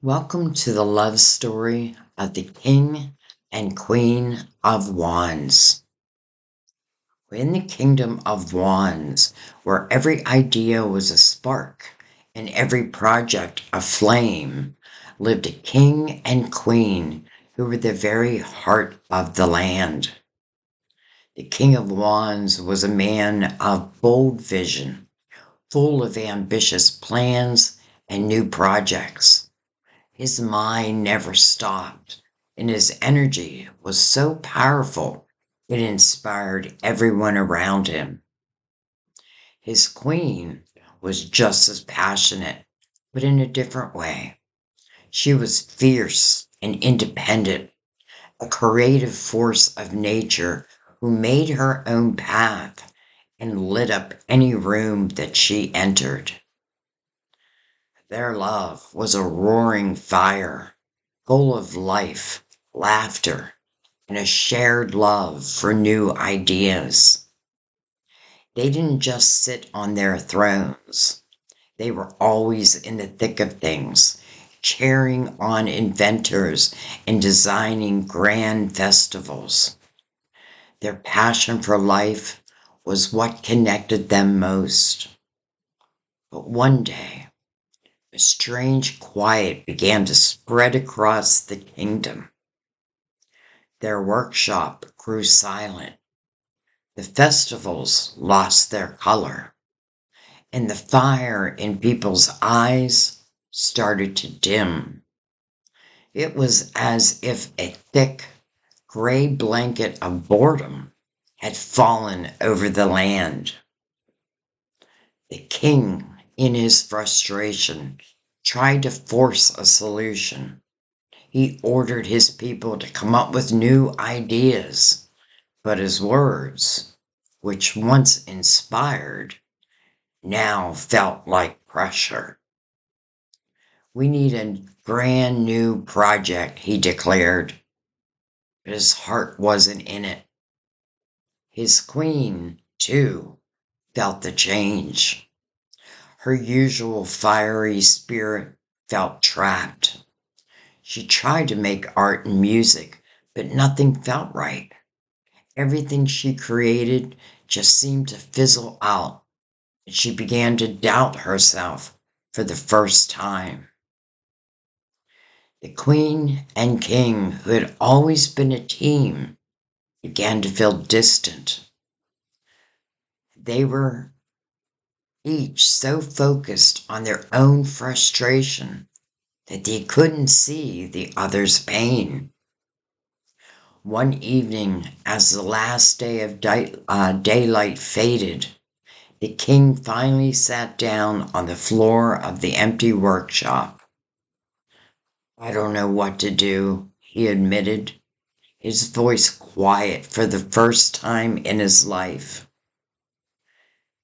Welcome to the love story of the King and Queen of Wands. In the kingdom of Wands, where every idea was a spark and every project a flame, lived a king and queen who were the very heart of the land. The King of Wands was a man of bold vision, full of ambitious plans and new projects. His mind never stopped, and his energy was so powerful it inspired everyone around him. His queen was just as passionate, but in a different way. She was fierce and independent, a creative force of nature who made her own path and lit up any room that she entered. Their love was a roaring fire, full of life, laughter, and a shared love for new ideas. They didn't just sit on their thrones. They were always in the thick of things, cheering on inventors and designing grand festivals. Their passion for life was what connected them most. But one day, a strange quiet began to spread across the kingdom. Their workshop grew silent. The festivals lost their color, and the fire in people's eyes started to dim. It was as if a thick, gray blanket of boredom had fallen over the land. The king, in his frustration, tried to force a solution. He ordered his people to come up with new ideas, but his words, which once inspired, now felt like pressure. We need a brand new project, he declared, but his heart wasn't in it. His queen, too, felt the change. Her usual fiery spirit felt trapped. She tried to make art and music, but nothing felt right. Everything she created just seemed to fizzle out, and she began to doubt herself for the first time. The queen and king, who had always been a team, began to feel distant. They were each so focused on their own frustration that they couldn't see the other's pain. One evening, as the last day of daylight faded, the king finally sat down on the floor of the empty workshop. "I don't know what to do," he admitted, his voice quiet for the first time in his life.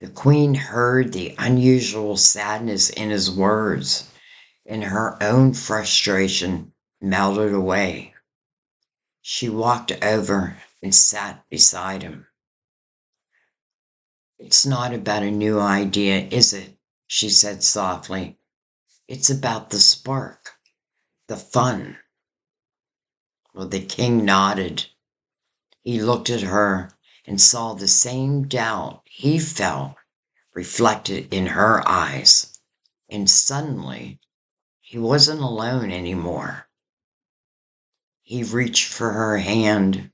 The queen heard the unusual sadness in his words, and her own frustration melted away. She walked over and sat beside him. "It's not about a new idea, is it?" she said softly. "It's about the spark, the fun." Well, the king nodded. He looked at her and saw the same doubt he felt reflected in her eyes. And suddenly, he wasn't alone anymore. He reached for her hand.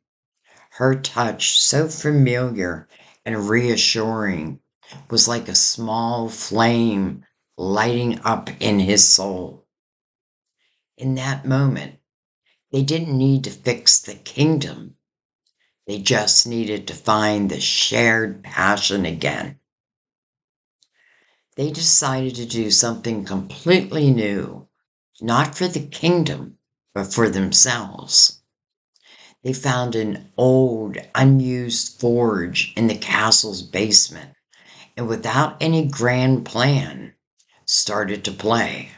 Her touch, so familiar and reassuring, was like a small flame lighting up in his soul. In that moment, they didn't need to fix the kingdom. They just needed to find the shared passion again. They decided to do something completely new, not for the kingdom, but for themselves. They found an old, unused forge in the castle's basement, and without any grand plan, started to play.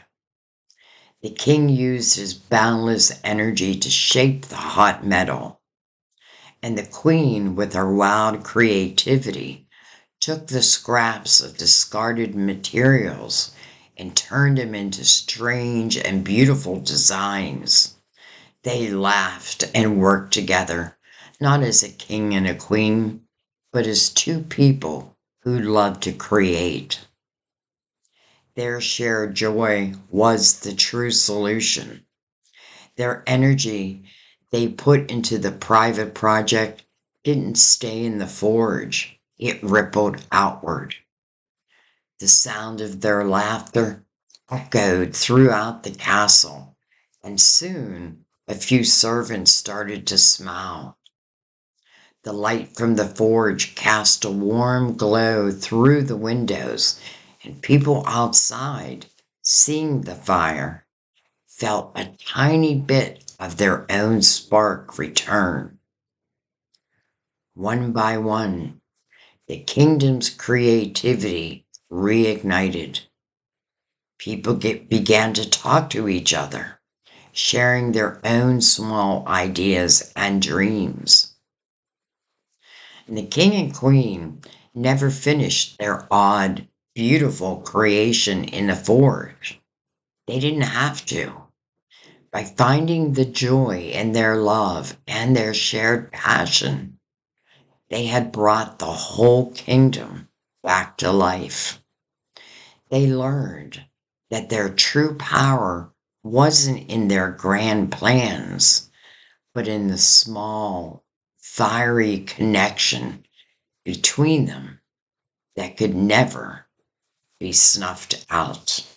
The king used his boundless energy to shape the hot metal, and the queen, with her wild creativity, took the scraps of discarded materials and turned them into strange and beautiful designs. They laughed and worked together, not as a king and a queen, but as two people who loved to create. Their shared joy was the true solution. Their energy they put into the private project didn't stay in the forge, it rippled outward. The sound of their laughter echoed throughout the castle, and soon a few servants started to smile. The light from the forge cast a warm glow through the windows, and people outside, seeing the fire, felt a tiny bit of their own spark return. One by one, the kingdom's creativity reignited. People began to talk to each other, sharing their own small ideas and dreams. And the king and queen never finished their odd, beautiful creation in the forge. They didn't have to. By finding the joy in their love and their shared passion, they had brought the whole kingdom back to life. They learned that their true power wasn't in their grand plans, but in the small, fiery connection between them that could never be snuffed out.